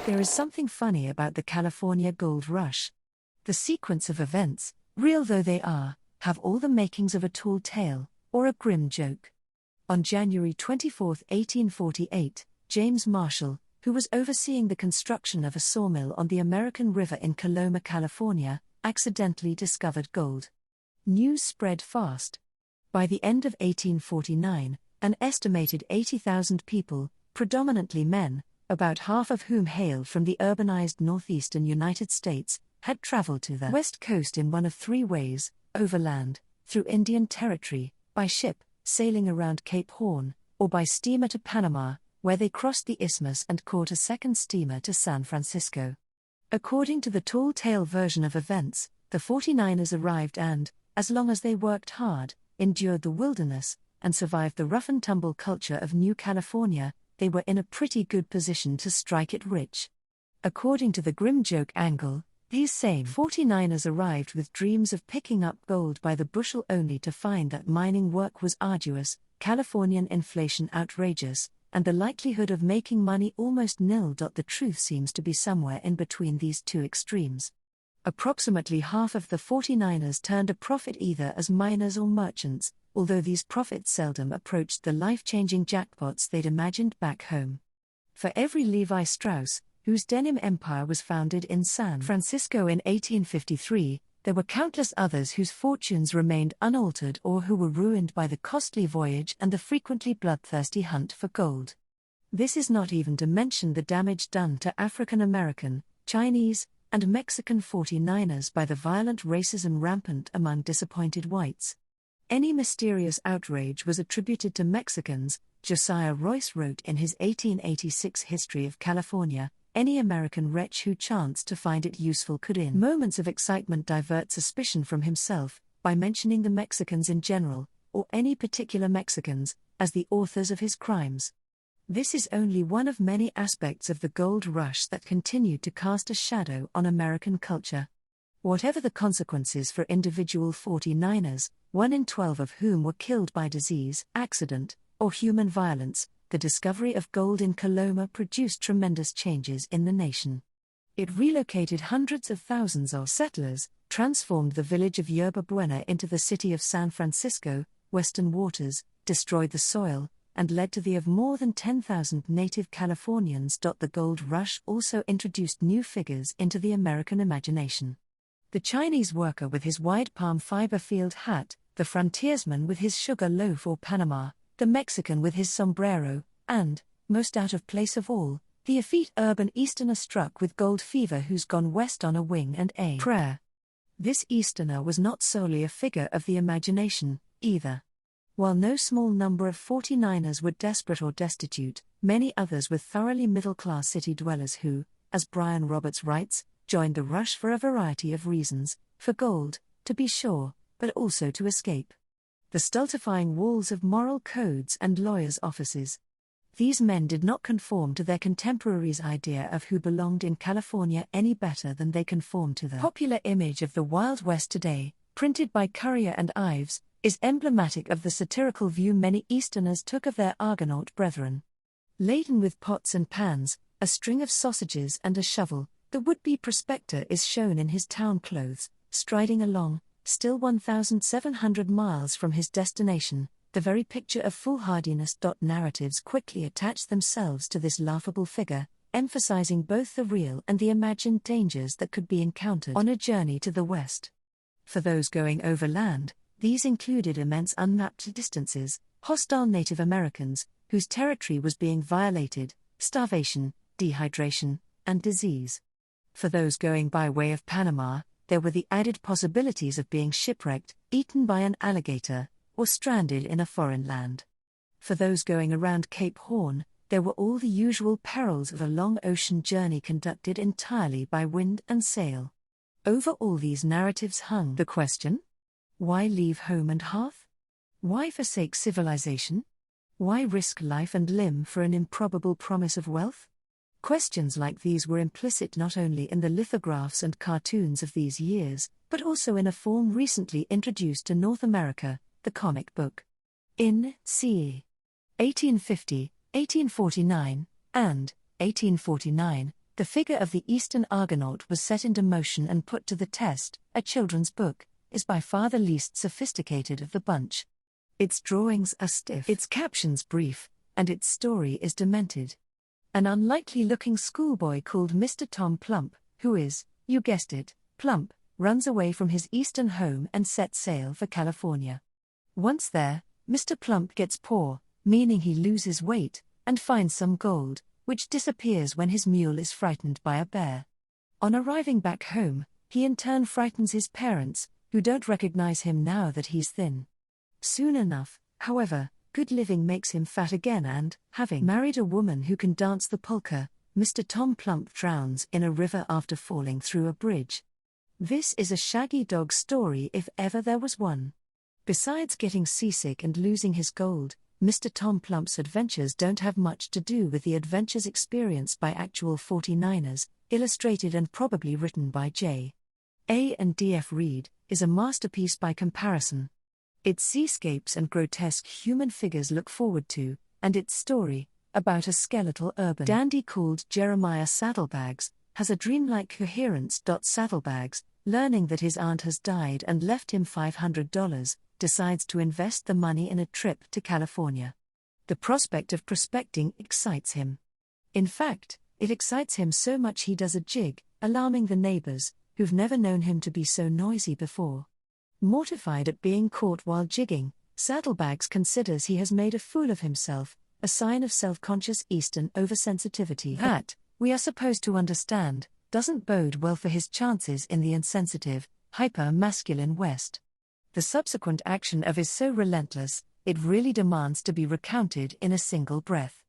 There is something funny about the California gold rush. The sequence of events, real though they are, have all the makings of a tall tale, or a grim joke. On January 24, 1848, James Marshall, who was overseeing the construction of a sawmill on the American River in Coloma, California, accidentally discovered gold. News spread fast. By the end of 1849, an estimated 80,000 people, predominantly men, about half of whom hailed from the urbanized northeastern United States, had traveled to the West Coast in one of three ways: overland, through Indian Territory, by ship, sailing around Cape Horn, or by steamer to Panama, where they crossed the isthmus and caught a second steamer to San Francisco. According to the tall tale version of events, the 49ers arrived and, as long as they worked hard, endured the wilderness, and survived the rough-and-tumble culture of New California, they were in a pretty good position to strike it rich. According to the grim joke angle, these same 49ers arrived with dreams of picking up gold by the bushel only to find that mining work was arduous, Californian inflation outrageous, and the likelihood of making money almost nil. The truth seems to be somewhere in between these two extremes. Approximately half of the 49ers turned a profit either as miners or merchants, although these profits seldom approached the life-changing jackpots they'd imagined back home. For every Levi Strauss, whose denim empire was founded in San Francisco in 1853, there were countless others whose fortunes remained unaltered or who were ruined by the costly voyage and the frequently bloodthirsty hunt for gold. This is not even to mention the damage done to African American, Chinese, and Mexican 49ers by the violent racism rampant among disappointed whites. Any mysterious outrage was attributed to Mexicans, Josiah Royce wrote in his 1886 History of California. Any American wretch who chanced to find it useful could in moments of excitement divert suspicion from himself, by mentioning the Mexicans in general, or any particular Mexicans, as the authors of his crimes. This is only one of many aspects of the gold rush that continued to cast a shadow on American culture. Whatever the consequences for individual 49ers, 1 in 12 of whom were killed by disease, accident, or human violence, the discovery of gold in Coloma produced tremendous changes in the nation. It relocated hundreds of thousands of settlers, transformed the village of Yerba Buena into the city of San Francisco, Western Waters, destroyed the soil, and led to the of more than 10,000 native Californians. The gold rush also introduced new figures into the American imagination. The Chinese worker with his wide palm fiber field hat, the frontiersman with his sugar loaf or Panama, the Mexican with his sombrero, and, most out of place of all, the effete urban Easterner struck with gold fever who's gone west on a wing and a prayer. This Easterner was not solely a figure of the imagination, either. While no small number of 49ers were desperate or destitute, many others were thoroughly middle-class city dwellers who, as Brian Roberts writes, joined the rush for a variety of reasons, for gold, to be sure, but also to escape the stultifying walls of moral codes and lawyers' offices. These men did not conform to their contemporaries' idea of who belonged in California any better than they conformed to the popular image of the Wild West today, printed by Currier and Ives, is emblematic of the satirical view many Easterners took of their Argonaut brethren. Laden with pots and pans, a string of sausages and a shovel, the would-be prospector is shown in his town clothes, striding along, still 1,700 miles from his destination, the very picture of foolhardiness. Narratives quickly attach themselves to this laughable figure, emphasizing both the real and the imagined dangers that could be encountered on a journey to the West. For those going overland, these included immense unmapped distances, hostile Native Americans, whose territory was being violated, starvation, dehydration, and disease. For those going by way of Panama, there were the added possibilities of being shipwrecked, eaten by an alligator, or stranded in a foreign land. For those going around Cape Horn, there were all the usual perils of a long ocean journey conducted entirely by wind and sail. Over all these narratives hung the question: why leave home and hearth? Why forsake civilization? Why risk life and limb for an improbable promise of wealth? Questions like these were implicit not only in the lithographs and cartoons of these years, but also in a form recently introduced to North America, the comic book. In c. 1850, 1849, and 1849, The figure of the Eastern Argonaut was set into motion and put to the test. A children's book is by far the least sophisticated of the bunch. Its drawings are stiff, its captions brief, and its story is demented. An unlikely-looking schoolboy called Mr. Tom Plump, who is, you guessed it, plump, runs away from his eastern home and sets sail for California. Once there, Mr. Plump gets poor, meaning he loses weight, and finds some gold, which disappears when his mule is frightened by a bear. On arriving back home, he in turn frightens his parents, who don't recognize him now that he's thin. Soon enough, however, good living makes him fat again and, having married a woman who can dance the polka, Mr. Tom Plump drowns in a river after falling through a bridge. This is a shaggy dog story if ever there was one. Besides getting seasick and losing his gold, Mr. Tom Plump's adventures don't have much to do with the adventures experienced by actual 49ers, illustrated and probably written by J. A. and D. F. Reed, is a masterpiece by comparison. Its seascapes and grotesque human figures look forward to, and its story, about a skeletal urban dandy called Jeremiah Saddlebags, has a dreamlike coherence. Saddlebags, learning that his aunt has died and left him $500, decides to invest the money in a trip to California. The prospect of prospecting excites him. In fact, it excites him so much he does a jig, alarming the neighbors, who've never known him to be so noisy before. Mortified at being caught while jigging, Saddlebags considers he has made a fool of himself, a sign of self-conscious Eastern oversensitivity that, we are supposed to understand, doesn't bode well for his chances in the insensitive, hyper-masculine West. The subsequent action of is so relentless, it really demands to be recounted in a single breath.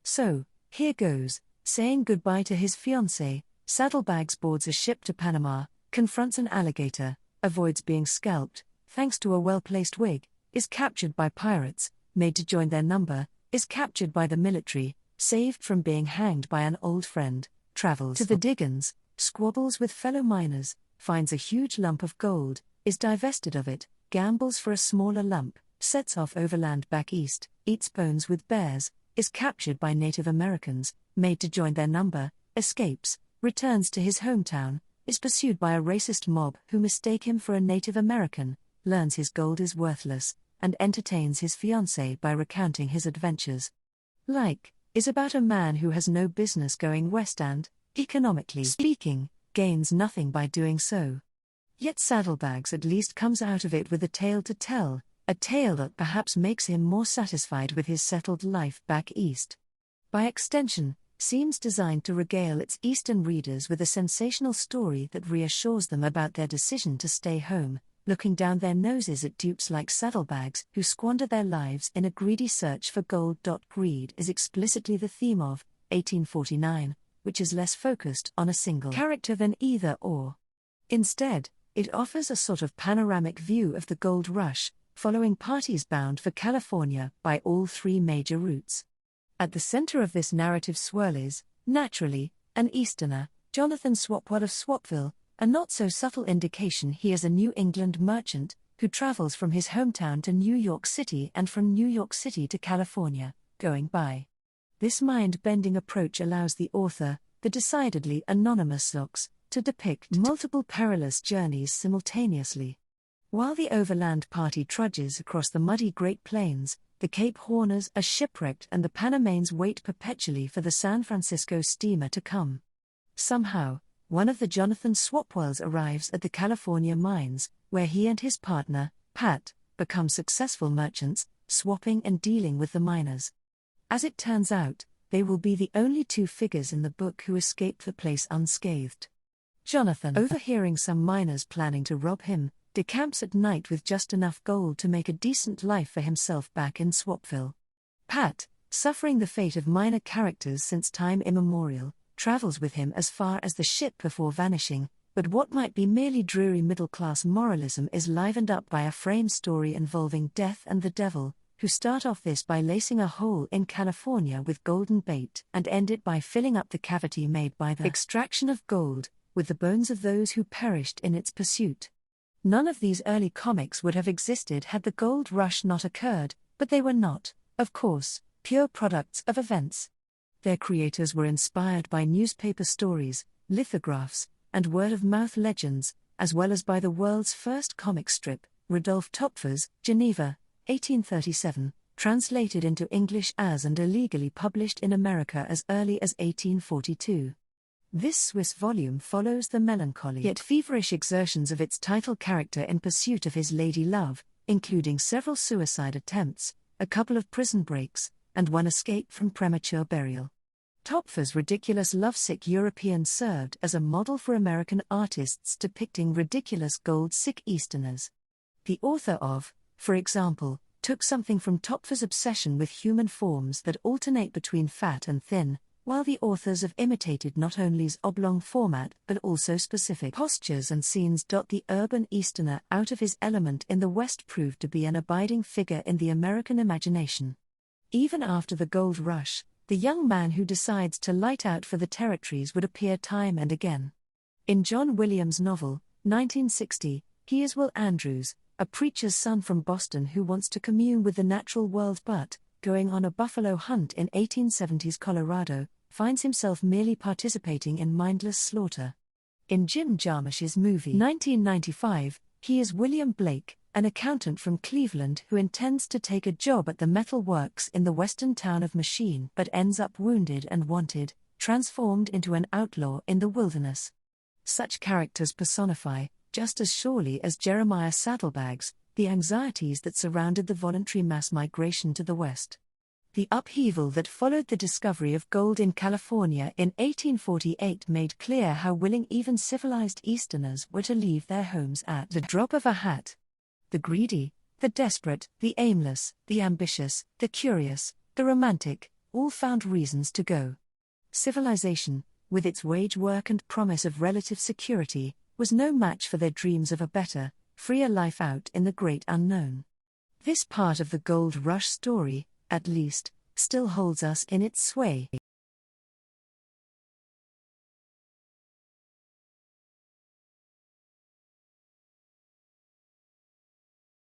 So, here goes. Saying goodbye to his fiancée, Saddlebags boards a ship to Panama, confronts an alligator, avoids being scalped, thanks to a well-placed wig, is captured by pirates, made to join their number, is captured by the military, saved from being hanged by an old friend, travels to the Diggins, squabbles with fellow miners, finds a huge lump of gold, is divested of it, gambles for a smaller lump, sets off overland back east, eats bones with bears, is captured by Native Americans, made to join their number, escapes, returns to his hometown, is pursued by a racist mob who mistake him for a Native American, learns his gold is worthless, and entertains his fiancée by recounting his adventures. Is about a man who has no business going west and, economically speaking, gains nothing by doing so. Yet Saddlebags at least comes out of it with a tale to tell, a tale that perhaps makes him more satisfied with his settled life back east. By extension, seems designed to regale its Eastern readers with a sensational story that reassures them about their decision to stay home, looking down their noses at dupes like Saddlebags who squander their lives in a greedy search for gold. Greed is explicitly the theme of 1849, which is less focused on a single character than either or. Instead, it offers a sort of panoramic view of the gold rush, following parties bound for California by all three major routes. At the center of this narrative swirl is, naturally, an Easterner, Jonathan Swopwell of Swopville, a not-so-subtle indication he is a New England merchant, who travels from his hometown to New York City and from New York City to California, going by. This mind-bending approach allows the author, the decidedly anonymous Locks, to depict multiple perilous journeys simultaneously. While the overland party trudges across the muddy Great Plains, the Cape Horners are shipwrecked and the Panamanians wait perpetually for the San Francisco steamer to come. Somehow, one of the Jonathan Swopwells arrives at the California mines, where he and his partner, Pat, become successful merchants, swapping and dealing with the miners. As it turns out, they will be the only two figures in the book who escape the place unscathed. Jonathan, overhearing some miners planning to rob him, decamps at night with just enough gold to make a decent life for himself back in Swopville. Pat, suffering the fate of minor characters since time immemorial, travels with him as far as the ship before vanishing, but what might be merely dreary middle-class moralism is livened up by a frame story involving death and the devil, who start off this by lacing a hole in California with golden bait and end it by filling up the cavity made by the extraction of gold, with the bones of those who perished in its pursuit. None of these early comics would have existed had the gold rush not occurred, but they were not, of course, pure products of events. Their creators were inspired by newspaper stories, lithographs, and word-of-mouth legends, as well as by the world's first comic strip, Rudolf Topfer's Geneva, 1837, translated into English as and illegally published in America as early as 1842. This Swiss volume follows the melancholy yet feverish exertions of its title character in pursuit of his lady love, including several suicide attempts, a couple of prison breaks, and one escape from premature burial. Topfer's ridiculous lovesick European served as a model for American artists depicting ridiculous gold-sick Easterners. The author of, for example, took something from Topfer's obsession with human forms that alternate between fat and thin, while the authors have imitated not only his oblong format but also specific postures and scenes. The urban Easterner out of his element in the West proved to be an abiding figure in the American imagination. Even after the gold rush, the young man who decides to light out for the territories would appear time and again. In John Williams' novel, 1960, he is Will Andrews, a preacher's son from Boston who wants to commune with the natural world but, going on a buffalo hunt in 1870s Colorado, finds himself merely participating in mindless slaughter. In Jim Jarmusch's movie 1995, he is William Blake, an accountant from Cleveland who intends to take a job at the metal works in the western town of Machine but ends up wounded and wanted, transformed into an outlaw in the wilderness. Such characters personify, just as surely as Jeremiah Saddlebags, the anxieties that surrounded the voluntary mass migration to the West. The upheaval that followed the discovery of gold in California in 1848 made clear how willing even civilized Easterners were to leave their homes at the drop of a hat. The greedy, the desperate, the aimless, the ambitious, the curious, the romantic, all found reasons to go. Civilization, with its wage work and promise of relative security, was no match for their dreams of a better, freer life out in the great unknown. This part of the gold rush story, at least, still holds us in its sway.